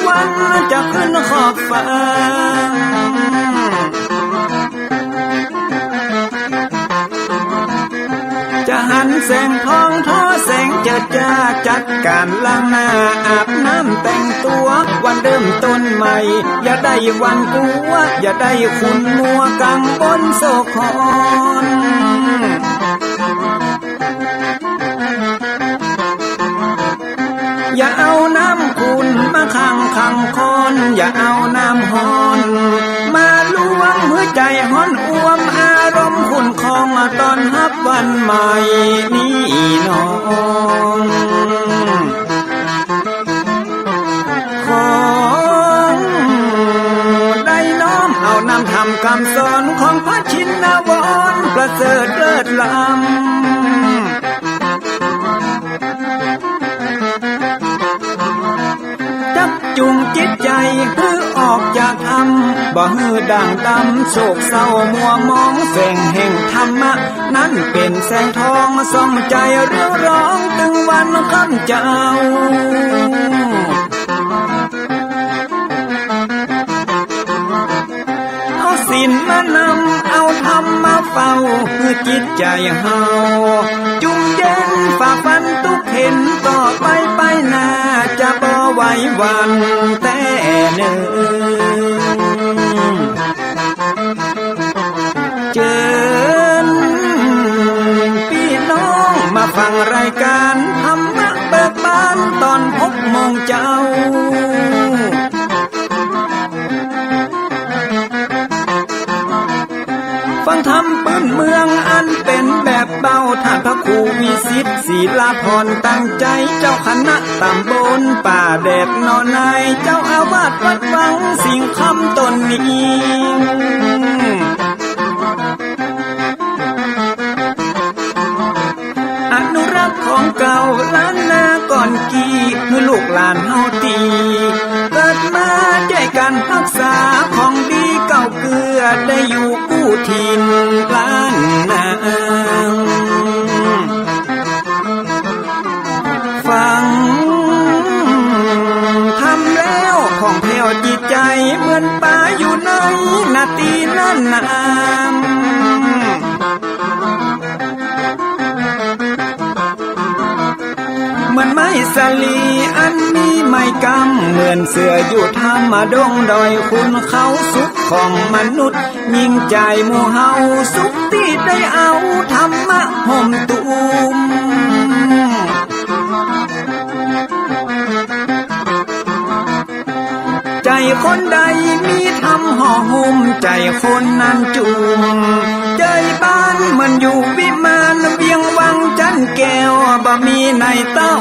วันจะขึ้นขอบฟ้าจะหันแสงทองทอแสงเจิดจ้าจัดการล้างหน้าอาบน้ำแต่งตัววันเริ่มต้นใหม่อย่าได้วันกลัวอย่าได้ขุ่นมัวกังวลโศกหอนอย่าเอาน้ำขุ่นมาขังคอนอย่าเอาน้ำฮ้อนมาลวงหัวใจฮ้อนอ้วมอารมณ์ขุ่นคองตอนรับวันใหม่นี้น้องของได้น้อมเอานำทำคำสอนของพระชินวรประเสริฐเลิศล้ำจุงจิตใจเพื่อออกจากธรรมบ่ฮือด่างดำโศกเศร้ามัวมองแสงแห่งธรรมะนั้นเป็นแสงทองส่องใจเรียวร้องถึงวันค่ำเจ้าเอาศีลมานำเอาธรรมมาเฝ้าเพื่อจิตใจเฮาจุงเย็นฝ่าฟันทุกเห็นต่อไปหน้าจะบ่ไหววันแต่หนึ่งเชิญพี่น้องมาฟังรายการธรรมะเบิกบานตอน6 โมงเจ้าฟังธรรมปื้นเมืองอันเป็นแบบเบาท่านพระครูวิสิทธิ์ศิลาภรณ์ตั้งใจเจ้าคณะตำบลป่าแดดนอนในเจ้าอาวาสวัดวังสิ่งคำตนนี้อนุรักษ์ของเก่าล้านนาก่อนกี่เมื่อลูกหลานเฮาตีเกิดมาใจกันรักษาของดีเก่าเกลือได้อยู่กู้ถิ่นล้านนาฟังทำแล้วของแผ่วจิตใจเหมือนป่าอยู่ในนาทีนั้นน้ำเหมือนไม้สลีอันมีไม้กำเหมือนเสืออยู่ธรรมดงดอยคุณเขาสุขของมนุษย์ยิ่งใจหมู่เฮาสุขที่ได้เอาธรรมะห่มตุมใจคนใดมีธรรมห่อหุ้มใจคนนั้นจุมใจบ้านมันอยู่วิมานเวียงวังจันแก้วบ่มีในเต้า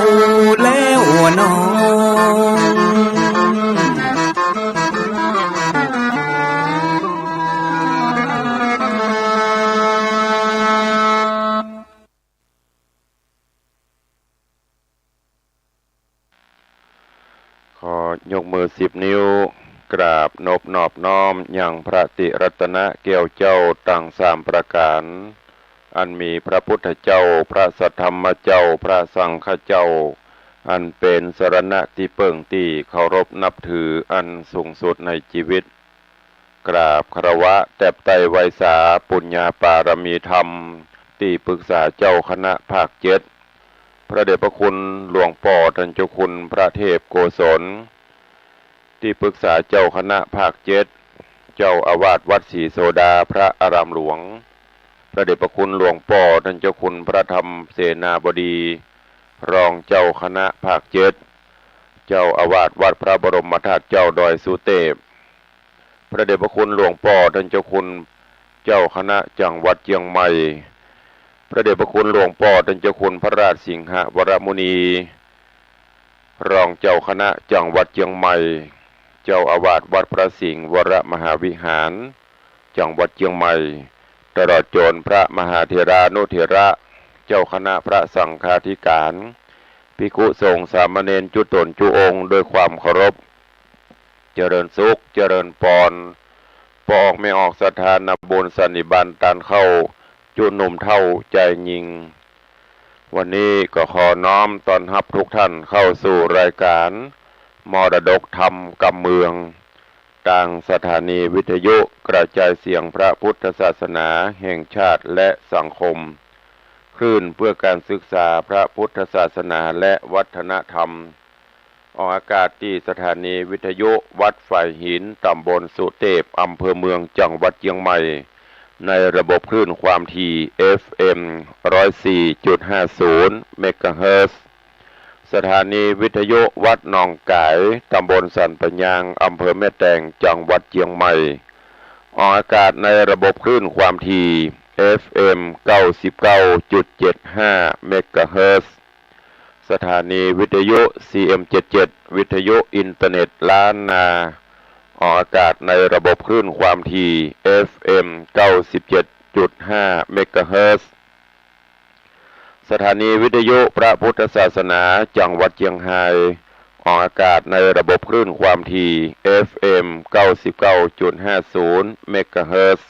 แล้วน้องขอยกมือ10 นิ้วกราบนบนอบน้อมอย่างพระติรัตนแก้วเจ้าตั้ง3 ประการอันมีพระพุทธเจ้าพระสัทธรรมเจ้าพระสังฆเจ้าอันเป็นสรณะที่เปิ่งที่เคารพนับถืออันสูงสุดในชีวิตกราบคารวะแตบไตรไวสาปุญญาปารมีธรรมที่ปรึกษาเจ้าคณะภาค7พระเดชพระคุณหลวงพ่อท่านเจ้าคุณพระเทพโกศลที่ปรึกษาเจ้าคณะภาค7เจ้าอาวาสวัดศรีโสดาพระอารามหลวงพระเดชพระคุณหลวงพ่อท่านเจ้าคุณพระธรรมเสนาบดีรองเจ้าคณะภาค7เจ้าอาวาสวัดพระบรมธาตุเจ้าดอยสุเทพพระเดชพระคุณหลวงพ่อท่านเจ้าคุณเจ้าคณะจังหวัดเชียงใหม่พระเดชพระคุณหลวงพ่อท่านเจ้าคุณพระราชสิงหวรมุนีรองเจ้าคณะจังหวัดเชียงใหม่เจ้าอาวาสวัดพระสิงห์วรมหาวิหารจังหวัดเชียงใหม่ตลอดจนพระมหาเถรานุเถระเจ้าคณะพระสังฆาธิการภิกขุสงฆ์สามเณรจุตนจุองค์ด้วยความเคารพเจริญสุขเจริญปอนปออกไม่ออกสถานบุญสันนิบาตตานเข้าจุหนุ่มเท่าใจยิงวันนี้ก็ขอน้อมต้อนรับทุกท่านเข้าสู่รายการ มรดกธรรมกำเมืองต่างสถานีวิทยุกระจายเสียงพระพุทธศาสนาแห่งชาติและสังคมคลื่นเพื่อการศึกษาพระพุทธศาสนาและวัฒนธรรมออกอากาศที่สถานีวิทยุวัดฝ่ายหินตำบลสุเทพอำเภอเมืองจังหวัดเชียงใหม่ในระบบคลื่นความถี่ FM 104.50 เมกะเฮิรตซ์สถานีวิทยุวัดหนองกายตำบลสันปะยางอำเภอแม่แตงจังหวัดเชียงใหม่ออกอากาศในระบบคลื่นความถี่ FM 99.75 เมกะเฮิรตซ์สถานีวิทยุ CM77 วิทยุอินเทอร์เน็ตล้านนาออกอากาศในระบบคลื่นความถี่ FM 97.5 เมกะเฮิรตซ์สถานีวิทยุพระพุทธศาสนาจังหวัดเชียงรายออกอากาศในระบบคลื่นความถี่ FM 99.50 เมกะเฮิรตซ์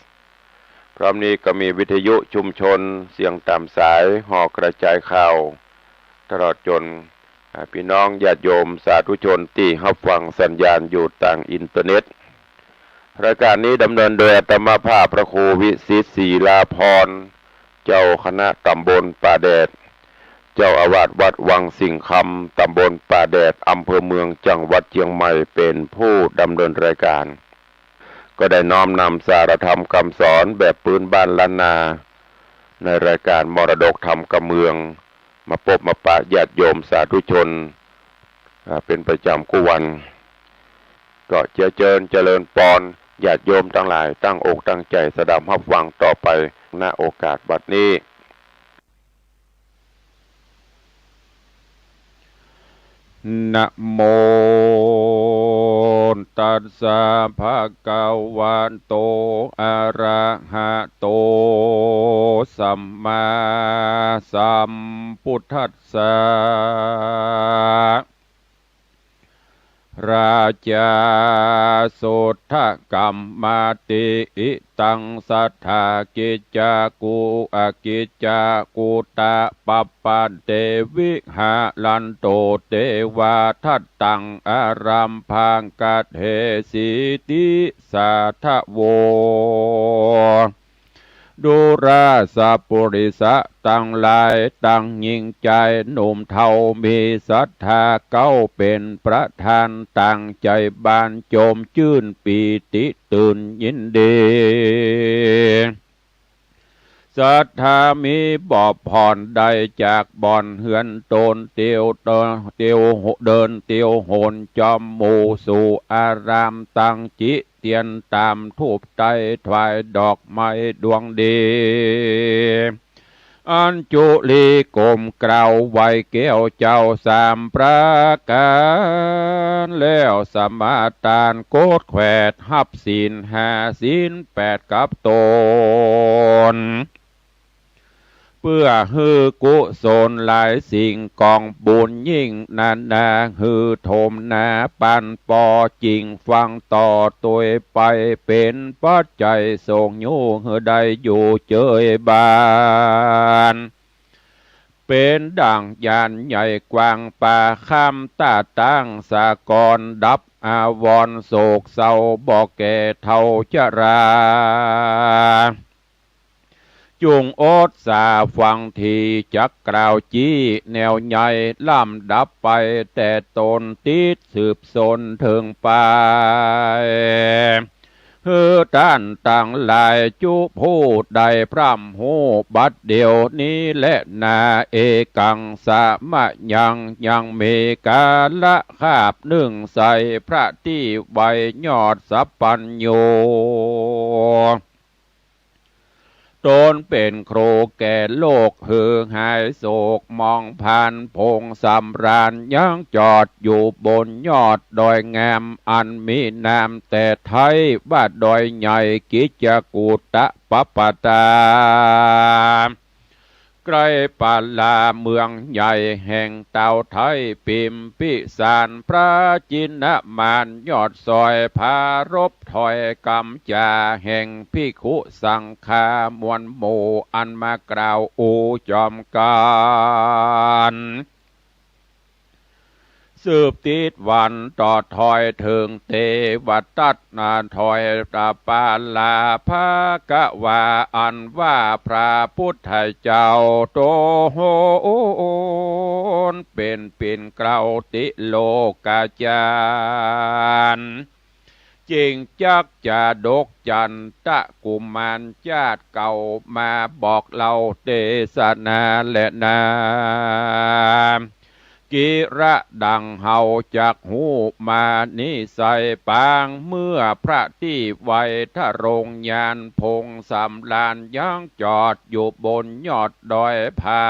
พร้อมนี้ก็มีวิทยุชุมชนเสียงตามสายห่อกระจายข่าวตลอดจนพี่น้องญาติโยมสาธุชนที่รับฟังสัญญาณอยู่ต่างอินเทอร์เน็ตรายการนี้ดำเนินโดยอาตมาภาพพระครูวิสิตศรีลาภรณ์เจ้าคณะตำบลป่าแดดเจ้าอาวาสวัดวังสิงห์คำตำบลป่าแดดอำเภอเมืองจังหวัดเชียงใหม่เป็นผู้ดำเนินรายการก็ได้น้อมนำสารธรรมคำสอนแบบพื้นบ้านล้านนาในรายการมรดกธรรมกำเมืองมาพบมาปะญาติโยมสาธุชนเป็นประจำกุวันก็เจริญปอนญาติโยมทั้งหลายตั้งอกตั้งใจสดับรับฟังต่อไปณโอกาสบัดนี้นะโมตัสสะภะคะวะโตอะระหะโตสัมมาสัมพุทธัสสะราชาโสทกัมมาติอิตังสัทธากิจจากุอากิจจากุตะปัปปะเตวิหาลันโตเตวาทัตตังอารัมพังกัตเหสิติสัทธโวดูราสะปุริสะตั้งหลายตั้งยิ่งใจหนุ่มเทามีศรัทธาเก้าเป็นประธานตั้งใจบานโจมชื่นปีติตื่นยินดีศรัทธามีบอบผ่อนได้จากบ่อนเหือนโตนเตียวเดินเตียวโหนจอมหมู่สู่อารามตั้งจิเตียนตามทูปไตถวายดอกไม้ดวงดีอัญจุลีกลมกล่าวไว้แก้วเจ้าสามประการแล้วสมาทานโกดแขวดหับศีล5 ศีล 8กับตนเพื่อฮือกุศลหลายสิ่งกองบุญยิ่งนานาฮือโทมนาปันปอจริงฟังต่อตัวไปเป็นปัจจัยส่งยูฮือได้อยู่เจยบานเป็นดั่งยานใหญ่กว้างป่าข้ามตาตั้งสากรดับอาวรโศกเศร้าบอกแก่เท่าชราจุงโอดสาฟังทีจักกล่าวจี้แนวใหญ่ล่ำดับไปแต่ตนติดสืบสนถึงไปท่านต่างหลายจุผู้ใดพร่ำหูบัดเดียวนี้และนาเอกังสะมะยังเมกาละคาบหนึ่งใส่พระที่ใบยอดสัพปัญโยตนเป็นโครแก่โลกหือหายโศกมองผ่านพงสำราญยังจอดอยู่บนยอดดอยงามอันมีนามแต่ไทยบ้านดอยใหญ่กิจกูตะปปตาใกล้ปาลาเมืองใหญ่แห่งเต่าไทยปิมพิสารพระจินมานยอดซอยพารบถอยกำจาแห่งพิคุสังฆามวลโมอันมากล่าวอูจอมการ สืบติดวันต่อถอยถึงเทวตัตนาถอยตาปาลาภกะวาอันว่าพระพุทธเจ้าโตโหนเป็นเกลาติโลกาจารย์จริงจักจะดกจันตะกุมารญาติเก่ามาบอกเราเทศนาและนากิระดังเฮาจากหูมานิสัยปางเมื่อพระที่ไวทะรงยานพงสำลานย่างจอดอยู่บนยอดดอยผา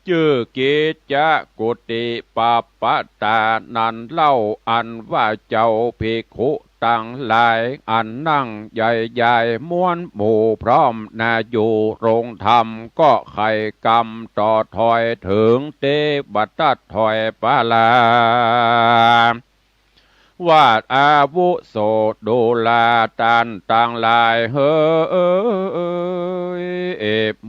ชื่อกิจจะกุติปปตานันเล่าอันว่าเจ้าภิกขุตั้งหลายอันนั่งใหญ่ๆม้วนหมู่พร้อมนาอยู่โรงธรรมก็ไข่กรรมต่อถอยถึงเตบัตตัดถอยปาลาวาดอาวุโสดูลาตันต่างลายเฮ้ย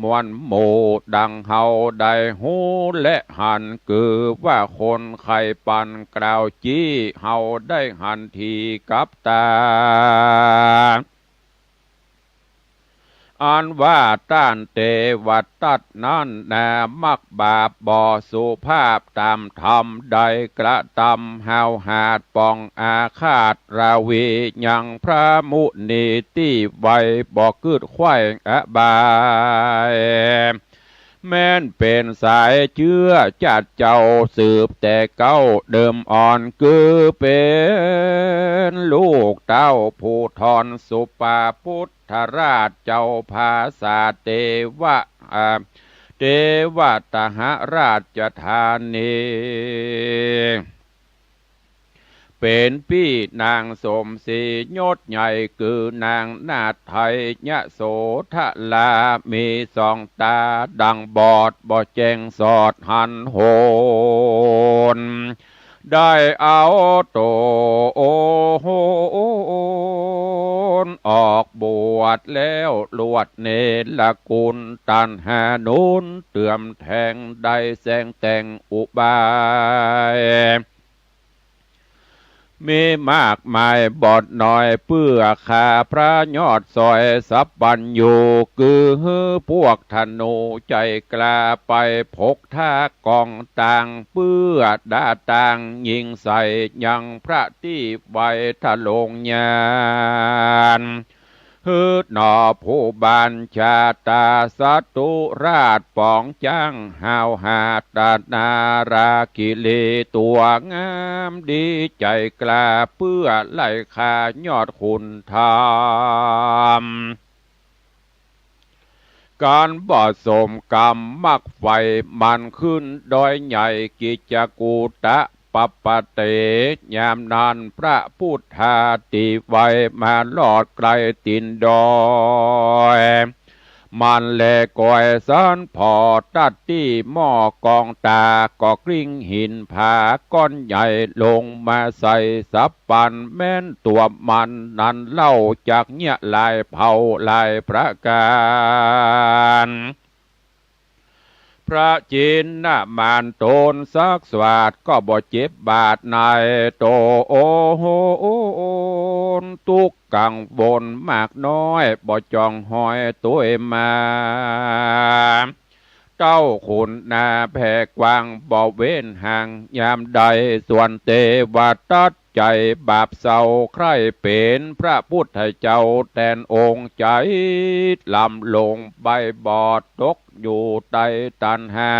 มวลหมู่ดังเฮาได้หูและหันคือว่าคนไข่ปันกล่าวจี้เฮาได้หันทีกับตาอันว่าต้านเตวัตตัดนั้นนามักบาปบ่อสุภาพตามธรรมใดกระทำหาวหาดปองอาฆาตราวียังพระมุนีที่ไวบ่กึดไข่อบายแม้นเป็นสายเชื่อจัดเจ้าสืบแต่เก้าเดิมอ่อนคือเป็นลูกเต้าผู้ทอนสุปาพุทธราชเจ้าภาษาเทวตหราชธานีเป็นพี่นางสมศรียศใหญ่คือนางนาถไทยยะโสธลามีสองตาดังบอดบ่แจงสอดหันโหนได้เอาโตโอโหนออกบวชแล้วลวดเนรกุลตันหานุนเตื่อมแทงได้แสงแต่งอุบายมีมากมายบอดหน่อยเพื่อขาพระยอดซอยสับปันอยู่คือพวกธนูใจกล้าไปพกท่ากองต่างเพื่อดาต่างยิงใส่ยังพระที่ไวทะลงยานฮืดหนอผู้บานชาตาสัตุราชปองจังหาวหาตานารากิเลตัวงามดีใจกล้าเพื่อไล่ขายอดคุณธรรมการบ่สมกรรมมักไฟมันขึ้นดอยใหญ่กิจกูตะปปเตยามนานพระพุทธาติไวมาลอดไกลตินดอยมันแลกอยสันพอตัดที่หม้อกองตาก็กลิ้งหินผาก้อนใหญ่ลงมาใส่สับปันแม่นตัวมันนั้นเล่าจากเนี่ยลายเผาลายประการพระจินนามานโตนซักสวาดก็บ่เจ็บบาดในโตโอโหนทุกกังวลมากน้อยบ่จองหอยตัวมาเจ้าขุนนาแผ่กวางบ่เว้นห่างยามใดส่วนเทวตัดใจบาปเศร้าใครเป็นพระพุทธเจ้าแทนองค์ใจลำลงใบบอดตกอยู่ใต้ตันหา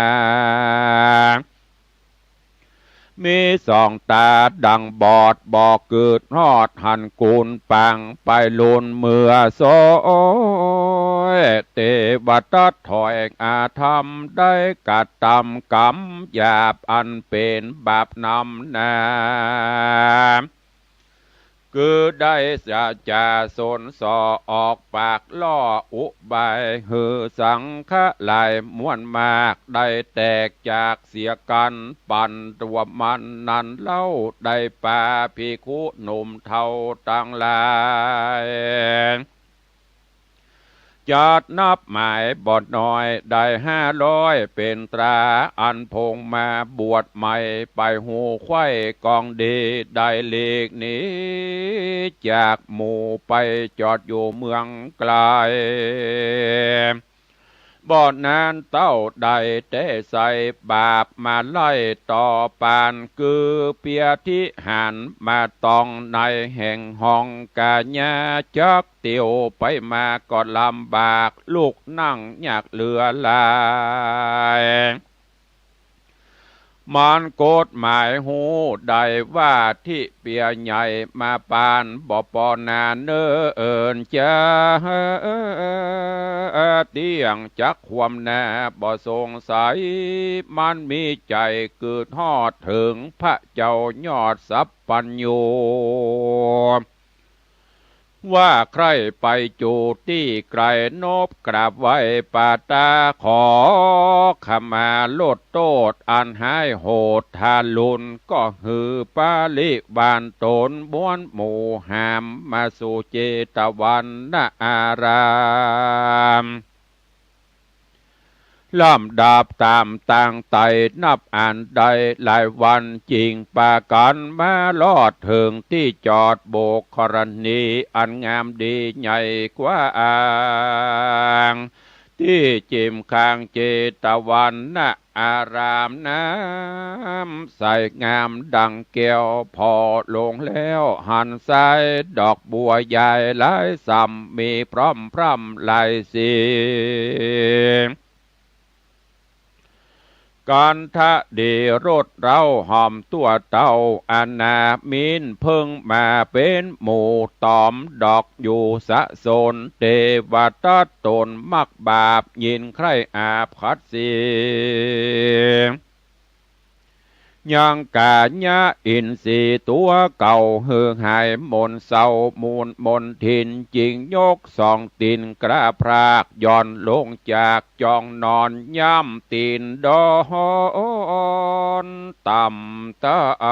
มีสองตาดังบอดบอกเกิดฮอดหันกูลปังไปลุนเมื่อโซเทวตัดถอยอาธรรมได้กัดตำกรรมหยาบอันเป็นบาปนำนาคือได้จะสนสอออกปากล่ออุบายหือสังฆลายม้วนมากได้แตกจากเสียกันปั่นตัวมันนั้นเล่าได้ป่าภิกขุหนุ่มเทาตั้งหลาย จัดนับหมายบอดน้อยได้500เป็นตราอันพงมาบวชใหม่ไปหูไข่กองดีได้เลกนี้จากหมู่ไปจอดอยู่เมืองไกลบ่อนานเต้าใดเตใส่บาปมาไล่ต่อปานคือเปียที่หันมาตองในแห่งห้องกาญาจักเตียวไปมาก็ลำบากลูกนั่งอยากเหลือลายมันกฎหมายหูได้ว่าที่เปียใหญ่มาปานบ่ปอนาเนเอินจะเตียงจักความแน่บ่สงสัยมันมีใจเกิดฮอดถึงพระเจ้ายอดสัพปัญโยว่าใครไปจูที่ไกลนบกราบไหว้ปาตาขอขมาโลดโตดอันหายโหดทาลุนก็หือปาลิบานตนบ้วนหมู่หามมาสู่เจตวันนาอารามลำดับตามต่างไตนับอ่านได้หลายวันจริงปากันมาลอดถึงที่จอดโบกกรณีอันงามดีใหญ่กว่าอ่างที่จิมคางเจตวันนะอารามน้ำใสงามดังแก้วพอลงแล้วหันซ้ายดอกบัวใหญ่หลายสัมมีพร้อมพร่ำหลายสีกันทะดีรถเราหอมตัวเต่าอานามินเพิ่งมาเป็นหมู่ตอมดอกอยู่สะสนเทวตัดตนมักบาปยินใครอาบขัดสียังกาญะอินสีตัวเก่าเฮือหายมนเศร้ามูลมนทินจริงยกสองตีนกระพรากย่อนลงจากจองนอนย่ำตีนดอนต่ำตะไอ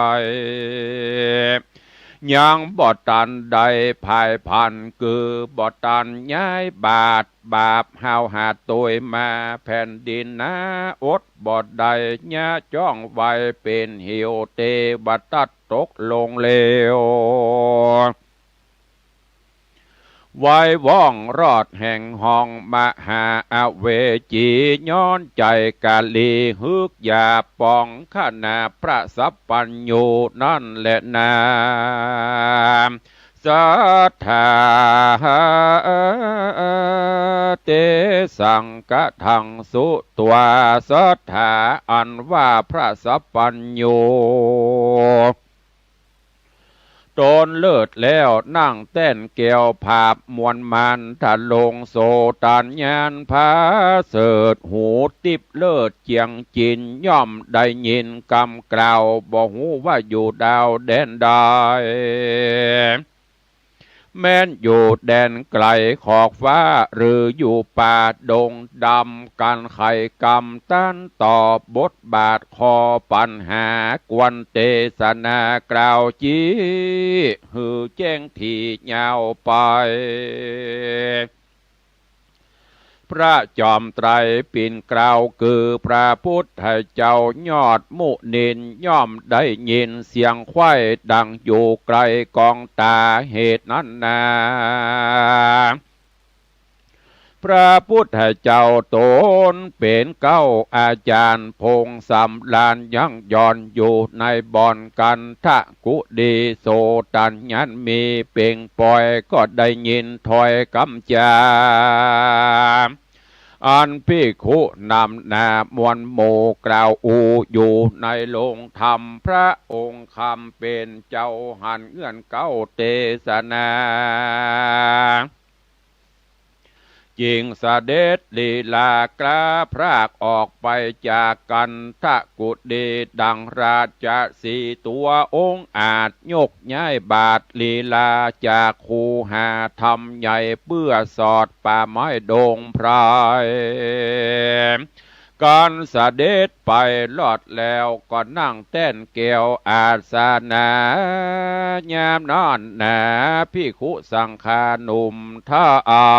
ยังบ่ตันใดภายพันคือบ่ตันย้ายบาทบาปหาวหาตัวมาแผ่นดินนะอดบ่ใดญาจ้องไว้เป็นเหี่ยวเตบัดตัดตกลงเลวไว้ว่องรอดแห่งห้องมหาอเวจีย้อนใจกาลีฮึกยาปองขนาพระสัพปัญโยนั่นแหละนาสัทธาเตสังกะทังสุตัวสัทธาอันว่าพระสัพปัญโยตนเลิศแล้วนั่งเต้นเกี่ยวภาพมวลมันถ้าลงโซตันยานพาเสิดหูติบเลิศเจียงจินย่อมได้ยินคำกล่าวบอกหูว่าอยู่ดาวแดนใดแม้นอยู่แดนไกลขอบฟ้าหรืออยู่ป่าดงดำกันไขกรรมต้านตอบบทบาทคอปัญหากวนเตสนากล่าวจีหือแจ้งที่ยาวไปพระจอมไตรปิ่นกล่าวคือพระพุทธเจ้ายอดมุนินย่อมได้ยินเสียงไข้ดังอยู่ไกลกองตาเหตุนั้นนาพระพุทธเจ้าตนเป็นเก้าอาจารย์พงสำลานยังย่อนอยู่ในบ่อนกันทะกุดีโสตัญญันมีเป่งปล่อยก็ได้ยินถอยกำจาอันภิกขุนำหน้ามวลโมกล่าวอูอยู่ในโลงธรรมพระองค์คำเป็นเจ้าหันเงื่อนเก้าเตสนาจิงเสด็จลีลากราพรากออกไปจากกันทะกุดีดังราชสีตัวองค์อาจยกย้ายบาทลีลาจากคูหาทำใหญ่เพื่อสอดป่าไม้โดงพราย การเสด็จไปลอดแล้วก็นั่งเต้นเกี่ยวอาสนายามนอนหนาภิกขุสังฆาหนุ่มท่าเอา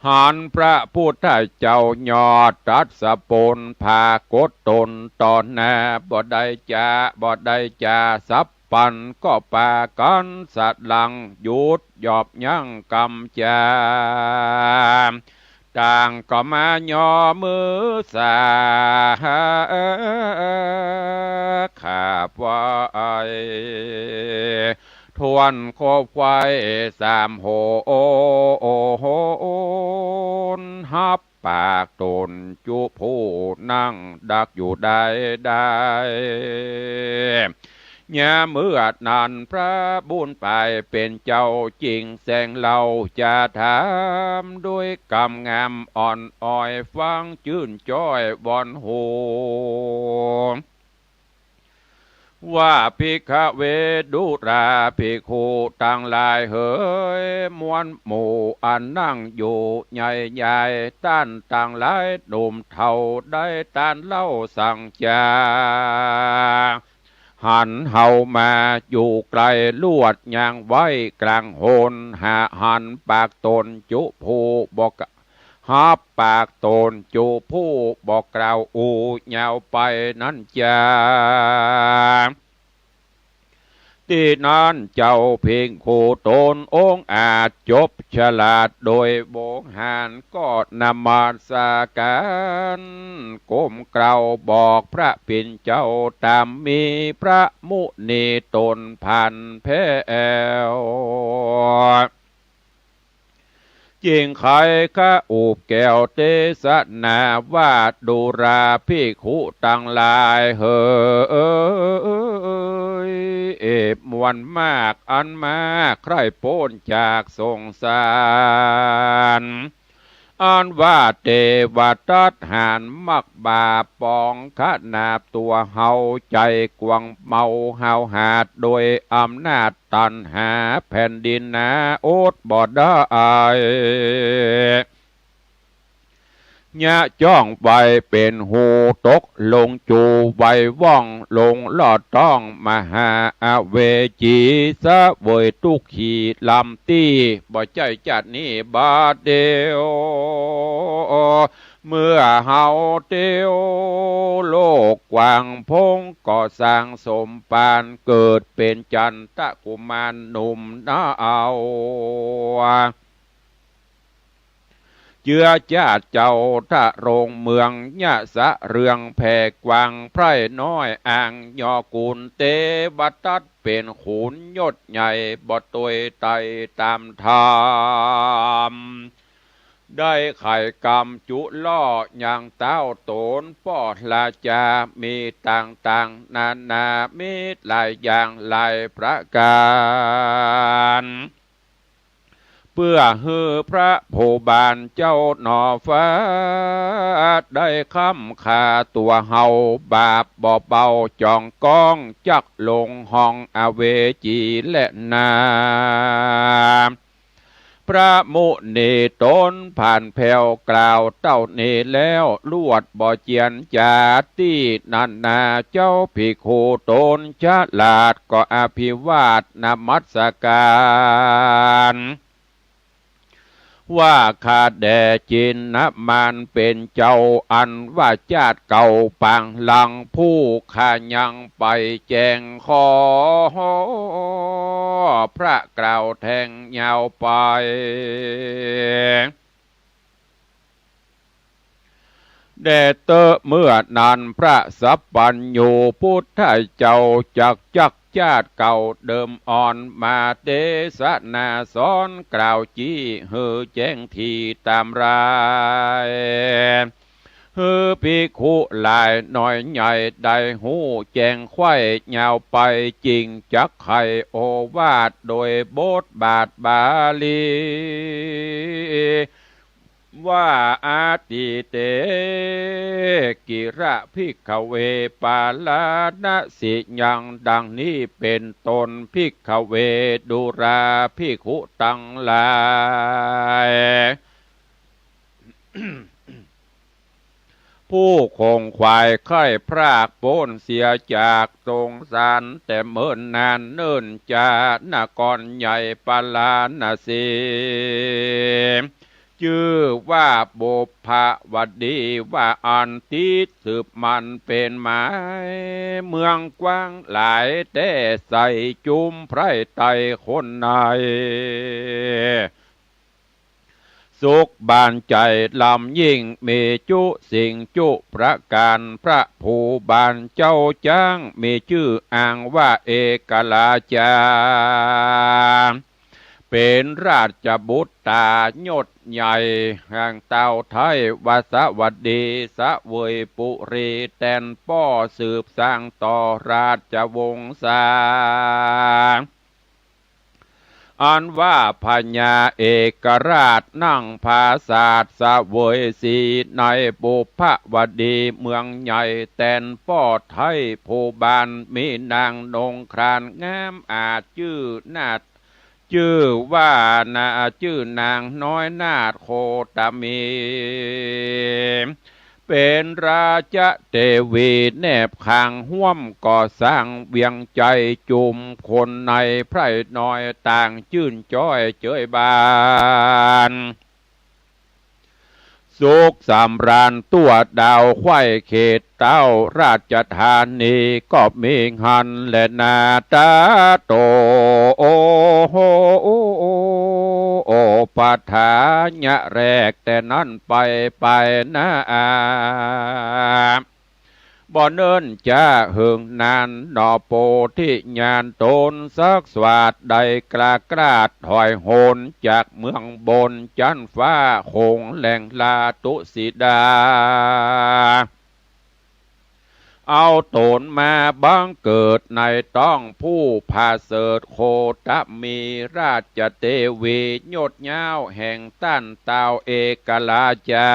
หันพระพุทธเจ้ายอดตัดสะปนพากดตนตอนหน้าบ่ได้จาสับปันก็ปากันสัตลังหยุดหยอบยั่งกำจาต่างก็มาย่อมือสาขาบไว้ทวนโคบไฟสามโหนฮับปากตนจุผู้นั่งดักอยู่ได้ยาเมื่อนานพระบุญไปเป็นเจ้าจริงแสงเราจะถามด้วยกำงามอ่อนอ้อยฟังจื่นจ้อยบอนโหว่าภิกขเวดุราภิกขุต่างหลายเฮยมวลหมู่อันนั่งอยู่ใหญ่ต้านต่างหลายหนุ่มเท่าได้ต้านเล่าสั่งจาหันเฮามาอยู่ไกลลวดยางไว้กลางโหนหาหันปากตนจุผู้บอกฮับปากตนจูผู้บอกกล่าวอูยาวไปนั้นจาที่นั้นเจ้าเพียงคู่ตนองอาจจบฉลาดโดยโบกหานก็นมาสการก้มกล่าวบอกพระปิ่นเจ้าตามมีพระมุนีตนพันแพ้วจิงไขข้าอูบแก้วเตสนาว่าดูราภิกขุต่างหลายเฮยมวลมากอันมาใครโพ้นจากสงสารอันว่าเทวทัตหานมักบาปองขนาบตัวเฮาใจกวงเมาเฮาหาดโดยอำนาจตันหาแผ่นดินนาโอดบ่ได้ยะจ้องไว้เป็นหูตกลงจูไว้ว่องลงลอดต้องมหาเวจีสะเวยทุกขีลำตีบ่ใจจัดนี้บาดเดียวเมื่อเฮาเตียวโลกกว้างพงก็สร้างสมปานเกิดเป็นจันทกุมารหนุ่มนาเอาเจือจาดเจ้าทะโรงเมืองยะสะเรืองแผ่กวางไพร่น้อยอ่างยอกุลเตวตัดเป็นขุนยศใหญ่บ่ตวยไตตามธรรมได้ไข่กรรมจุล่ออย่างเต้าโตนป้อลาจามีต่างนามีหลายอย่างหลายประการเพื่อฮือพระโพบาลเจ้าหนอฟ้าได้ค้ำขาตัวเฮาบาปบ่เบาจองก้องจักลงห้องอเวจีและนาพระมุนีตนผ่านแผ่วกล่าวเต้านี้แล้วลวดบ่เจียนจาตีนันนาเจ้าภิกขุตนฉลาดก็อภิวาทนมัสการว่าข้าแด่จินนมานเป็นเจ้าอันว่าจาดเก่าปังหลังผู้ข้ายังไปแจงขอพระกล่าวแทงยาวไปแด่เตอเมื่อนั้นพระสัพพัญญูพุทธเจ้าจักจาดเก่าเดิมอ่อนมาเทศนาสอนกล่าวจี้เฮือแจ้งทีตามรายเฮือภิกขุหลายหน่อยใหญ่ได้หูแจ้งไข่ยาวไปจริงจักไข่โอวาทโดยบทบาทบาลีว่าอาติเตกิระภิกขเวปาลานะสิยังดังนี้เป็นตนภิกขเวดุราภิกขุตั้งหลาย ผู้คงควายไข้พรากโป้นเสียจากสงสารแต่เมินนานเนิ่นจานกรใหญ่ปาลานาเสชื่อว่าบุพวดีว่าอันติดสืบมันเป็นไม้เมืองกว้างหลายแต่ใส่จุมไพรไตคนในสุขบานใจลำยิ่งมีจุสิ่งจุประการพระผู้บานเจ้าจ้างมีชื่ออ้างว่าเอกลาจาเป็นราชบุตรตายศใหญ่แห่งเต่าไทยวสวัสดีสะเวยปุรีแตนป้อสืบสร้างต่อราชวงศ์ศาอันว่าพญาเอกราชนั่งภาศาสสะเวยสีในบุพวดีเมืองใหญ่แตนป้อไทยผู้บานมีนางนงครานงามอาจชื่อนาฏชื่อว่าชื่อนางน้อยนาถโคตมีเป็นราชเทวีแนบขางห่วมก่อสร้างเวียงใจจุมคนในไพร่น้อยต่างชื่นจ้อยเจยบานสุขสำราญตัวดาวไข่เขตเต้าราชธานีก็มีหันและนาตาโตโอโหโอปัฏฐานยะแรกแต่นั้นไปนะบ่เนินจะหึงนานนอโปที่ญาณตนสักสวัสดใดกล้ากราดถอยโหนจากเมืองบนจันฟ้าคงแหล่งลาตุสิดาเอาตนมาบังเกิดในต้องผู้พาเสดโคตมีราชเทวียศยาวแห่งตั้นเตาเอกลาจา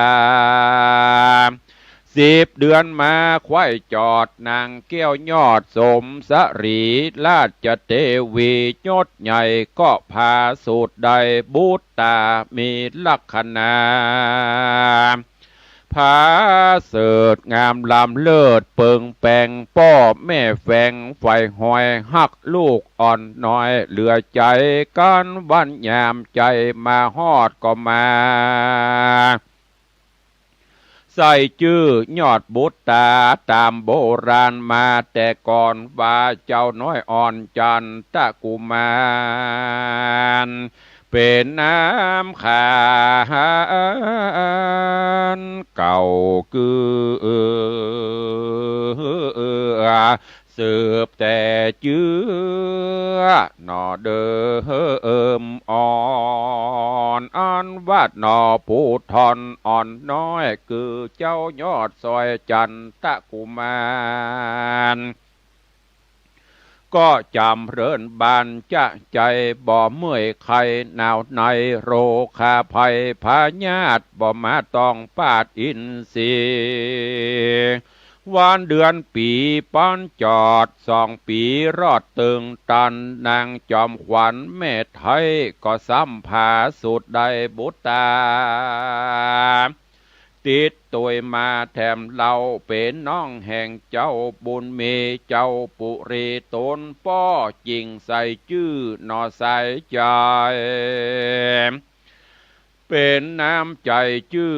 10 เดือนมาควายจอดนางแก้วยอดสมสรีราชเทวียศใหญ่ก็พาสูตรใดบุตตามีลักษณะผาเสดงามลำเลิศเปิงแปงป้อแม่แฝงไฟหอยหักลูกอ่อนน้อยเหลือใจกันวันยามใจมาฮอดก็มาใส่ชื่อยอดบุตรตาตามโบราณมาแต่ก่อนว่าเจ้าน้อยอ่อนจันตะกุมารเป็นน้ำขานเก่าสืบแต่เจือหนอเดิมอ่อนอันวาดหนอผู้ทอนอ่อนน้อยคือเจ้ายอดซอยจันตะกุมารก็จำเริญบานจะใจบ่เมื่อยใครหนาวในโรคาภัยพาญาติบ่มาต้องปาดอินทรีวันเดือนปีป้อนจอด2 ปีรอดตึงตันนางจอมขวัญแม่ไทยก็ซ้ำผาสุดใดบุตาติดตัวมาแถมเราเป็นน้องแห่งเจ้าบุญมีเจ้าปุรีตนป้อจริงใส่ชื่อนอใส่ใจเป็นน้ำใจชื่อ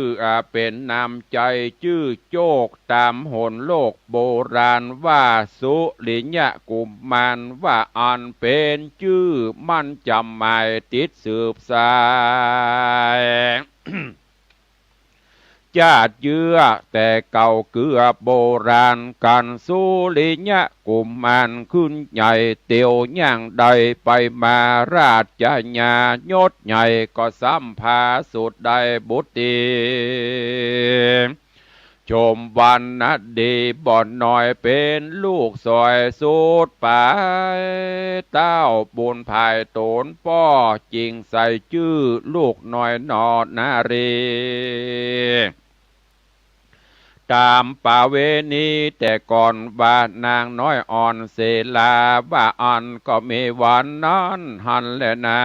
เป็นน้ำใจชื่อโจกตามหนโลกโบราณว่าสุริยะกุมมารว่าอันเป็นชื่อมันจำหมายติดสืบสาย ญาติเยื้อแต่เก่าเกือโบราณกันสุริยะกุมมารขึ้นใหญ่เตียวย่างใดไปมาราชญายศใหญ่ก็สัมภาสุดใดบุตรีชมวันนัดดีบ่อนน้อยเป็นลูกซอยสุดไปเต้าบุญภายโตนป้อจริงใส่ชื่อลูกน้อยนอนารีตามป่าเวณีแต่ก่อนว่านางน้อยอ่อนเสลาว่าอ่อนก็มีวันนั้นหันและนา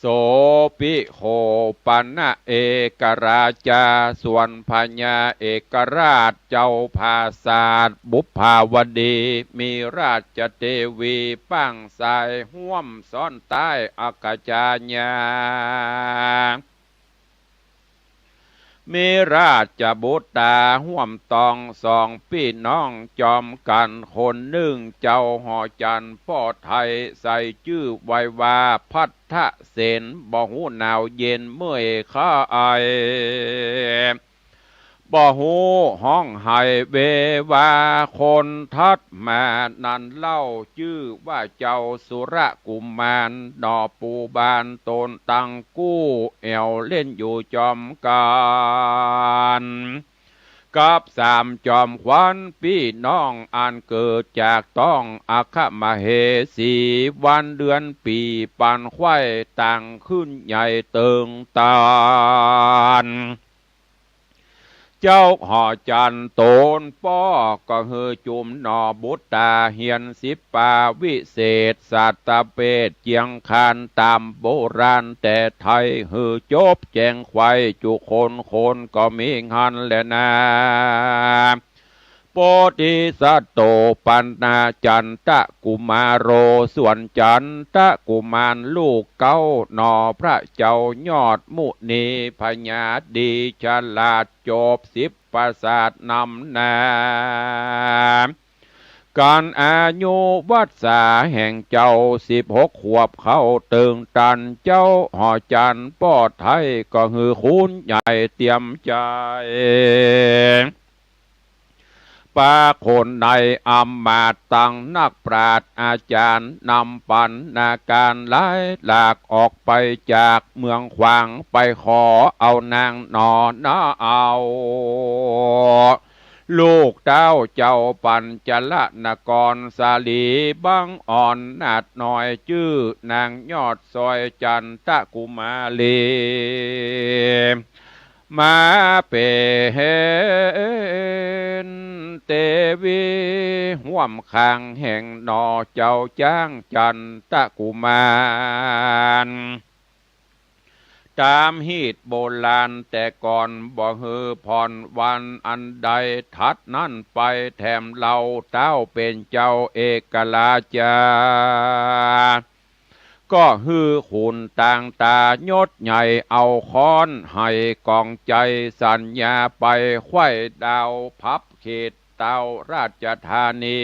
โสปิโหปันนะเอกราชาส่วนพญาเอกราชเจ้าภาศาสบุพภาวดีมีราชเทวีปั้งสายห่วมซ้อนใต้อากาจาญามีราชบุตรตาห่วมตองสองพี่น้องจอมกันคนหนึ่งเจ้าหอจันพ่อไทยใส่ชื่อไว้ว่าพัทธเสนบ่หูหนาวเย็นเมื่อยข้าไอบ่หูห้องไห้เบว่าคนทัดมานันเล่าชื่อว่าเจ้าสุรกุมารดอปูบานตนตังกู้แอวเล่นอยู่จอมการกับสามจอมขวัญพี่น้องอันเกิดจากต้องอาคมเหสีวันเดือนปีปันไข่ต่างขึ้นใหญ่เติงตาลเจ้าหอจันโตนป้อก็เฮอจุมนอบุตตาเฮียนสิบปาวิเศษสัตเปตเจียงคานตามโบราณแต่ไทยเฮอจบแจงไข่จุคนก็มีงันแหละนะโปธิสัตโตปันนาจันตะกุมารโรส่วนจันตะกุมารลูกเก้าหนอพระเจ้ายอดมุนีพญาดีฉลาดจบสิบประสาทนำนาการอายุวัดสาแห่งเจ้า16 ขวบเข้าตึงตันเจ้าหอจันปอดไทยก็ฮือคุณใหญ่เตรียมใจปาคนในอำมาตย์ตั้งนักปราชญ์อาจารย์นำปันนาการไล่หลากออกไปจากเมืองขวางไปขอเอานางนอนนาเอาลูกเต้าเจ้าปัญจละนกรสาลีบังอ่อนนาดหน่อยชื่อนางยอดซอยจันตะกุมาลีมาเป็นเตวีห่วมคางแห่งนอเจ้าจ้างจันตะกุมารตามฮีตโบราณแต่ก่อนบ่ฮือพรวันอันใดทัดนั่นไปแถมเราเต้าเป็นเจ้าเอกลาจาก็ฮือขุนต่างตายศใหญ่เอาค้อนให้กองใจสัญญาไปไข่ดาวพับเขตเต้าราชธานี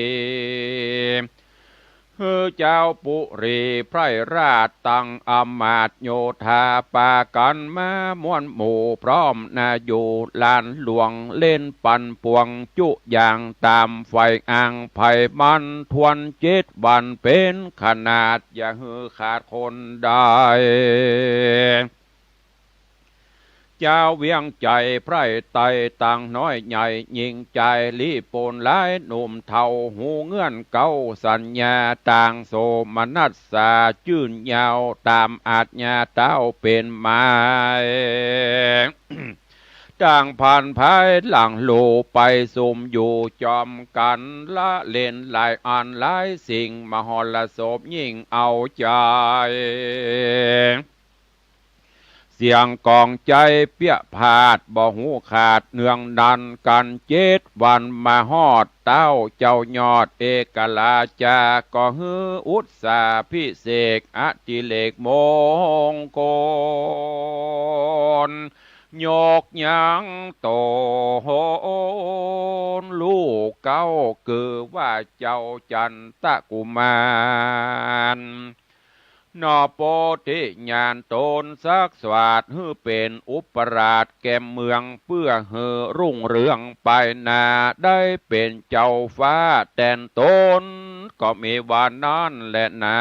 ฮือเจ้าปุรีไพรราชตั้งอมาตย์โยธาปากันมามวนหมู่พร้อมนาอยู่ลานหลวงเล่นปันปวงจุอย่างตามไฟอ่างไผ่มันทวน7 วันเป็นขนาดอย่าฮือขาดคนได้เจ้าเวียงใจไพรไตต่างน้อยใหญ่ยิงใจลีปนหลายหนุ่มเท่าหูเงื่อนเก่าสัญญาต่างโสมนัสสาจื่นยาวตามอาจญาเต้าเป็นไม้ ต่างผ่านภายหลังโลไปสุมอยู่จอมกันละเล่นหลายอันหลายสิ่งมหรสพยิ่งเอาใจเสียงกองใจเปี้ยผาดบ่หูขาดเนืองดันกัน7 วันมาฮอดเต้าเจ้ายอดเอกลาจาก็ฮืออุตสาพิเศษอติเลกมงคลโยกยังโตโหนลูกเก้าคือว่าเจ้าจันตะกุมารนอโปธิญาณตนสักสวัสดฮือเป็นอุปราชแก่เมืองเพื่อเฮือรุ่งเรืองไปนาได้เป็นเจ้าฟ้าแต่นตนก็มีวันนั้นแหละนา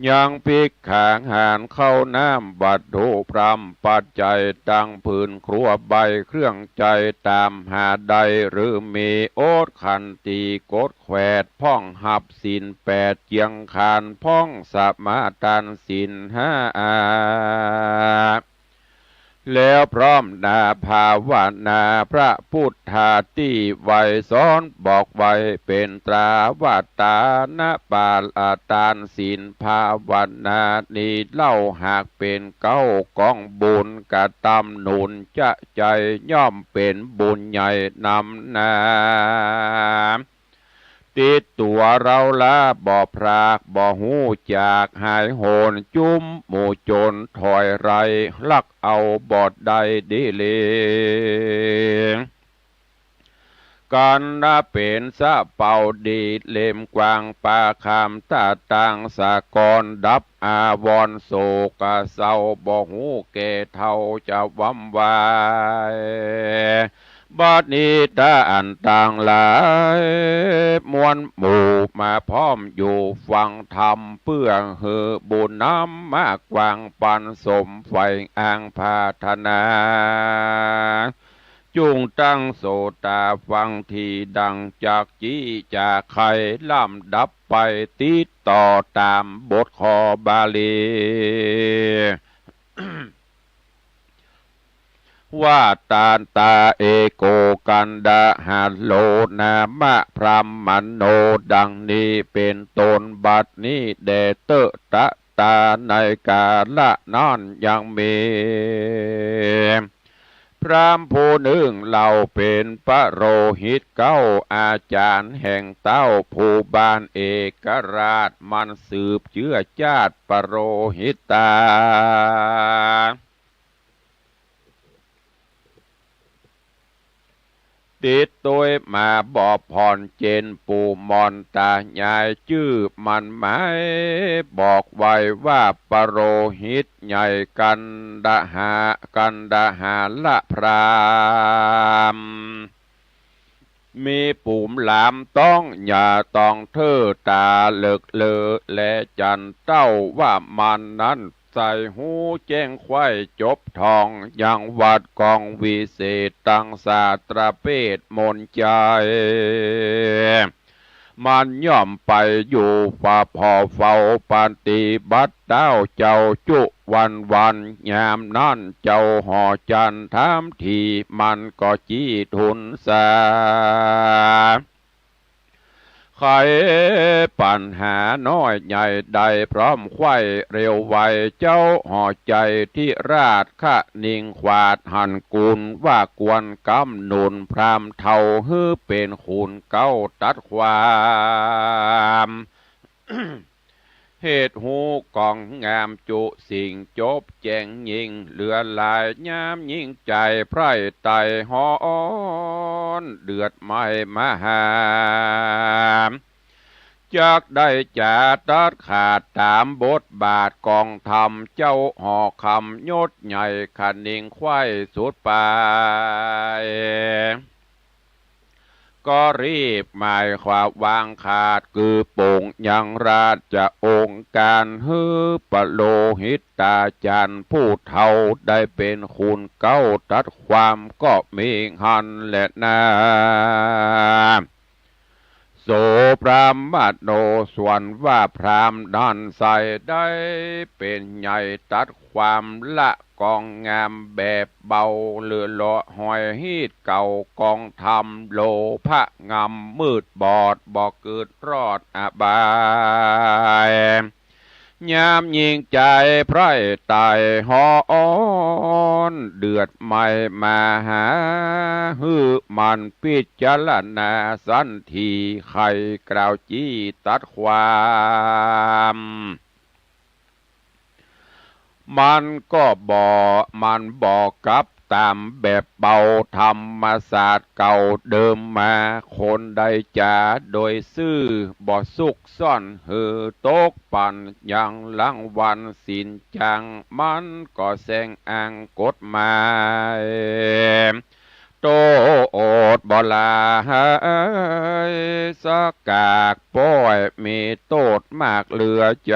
ยังพิกขางหานเข้าน้ำบัดโถพรำปัจจัยดังพื้นครัวใบเครื่องใจตามหาใดหรือมีโอดขันตีกดแขวดพ่องหับศีล8เจียงคานพ่องสมาตันศีล5 แล้วพร้อมนาภาวนาพระพุทธาที่ไว้สอนบอกไว้เป็นตราวาตานะปาลาตานศีลภาวนานี้เล่าหากเป็นเก้ากองบุญกะตำหนุนจะใจย่อมเป็นบุญใหญ่นำนาติดตัวเราละบ่พรากบ่หูจากหายโหนจุ้มหมู่จนถอยไรลักเอาบอดใดดีเลกันนาเป็นสะเป่าดีเล่มกวางปาคำตาตังสะกอนดับอาวรโศกเศร้าบ่หูเกเท่าจะวำวายบัดนี้ตาอันต่างหลายมวลหมู่มาพร้อมอยู่ฟังธรรมเพื่อเฮือบุญน้ำมากกวางปันสมไฟอ่างพาธนาจุงตั้งโสตาฟังทีดังจากจี้จากไข่ล่ำดับไปติดต่อตามบทคอบาลี ว่าตาเอโกกันดาหาโลนามะพรามมันโนดังนี้เป็นตนบัดนี้แดเตตะตาในกาละนอนยังมีพรามผู้หนึ่งเราเป็นพระโรหิตเก้าอาจารย์แห่งเต้าผู้บานเอกราชมันสืบเชื้อชาติปโรหิตาติดตัวมาบอบผ่อนเจนปูมอนตายายชื่อมันหมายบอกไว้ว่าปโรหิตใหญ่กันดาหาละพรามมีปุ่มหลามต้องอย่าต้องเธอตาเลิกเลอและจันเต้าว่ามันนั้นใส่หูแจ้งควายจบทองยังวัดกองวิเศษตังศาสตราเพศมนใจมันย่อมไปอยู่ฝ่าพอเฝ้าปฏิบัติเต้าเจ้าจุวันยามนั่นเจ้าห่อจันทามทีมันก็จี้ทุนสาไขปัญหาน้อยใหญ่ใดพร้อมไข้เร็วไวเจ้าห่อใจที่ราชขะนิ่งขวาดหันกุลว่ากวนกำหนุนพรามเท่าฮือเป็นขุนเก้าตัดความ เหตุหูกองงามจุสิ่งจบแจงยิงเหลือลายย้ำยิ่งใจไพร่ไตหอนเดือดไม่มาหามจากได้จ่าตัดขาดตามบทบาทกองธรรมเจ้าหอคำยศใหญ่ขันนิงควายสุดไปก็รีบหมายความวางขาดคือโป่งยังราชองค์การฮือปโลหิตตาจันผู้เฒ่าได้เป็นคุณเก้าตัดความก็มีหันและนาโสพรามโนส่วนว่าพรามดันใส่ได้เป็นใหญ่ตัดความละกองงามแบบเบาเลือเลาะหอยฮีดเก่ากองทำโลภะงำมืดบอดบอกเกิดรอดอบายยามยิงใจไพร่ตายหอนเดือดไม่มาหาฮือมันพิจารณาสันทีไข่กล่าวจี้ตัดความมันก็บอกกับตามแบบเบาธรรมศาสตร์เก่าเดิมมาคนใดจ่าโดยซื่อบ่สุกซ่อนหือตกปั่นอย่างลังวันสินจังมันก็แสงอ้างกฎหมายโตโอดบลาสกากป้อยมีโตดมากเหลือใจ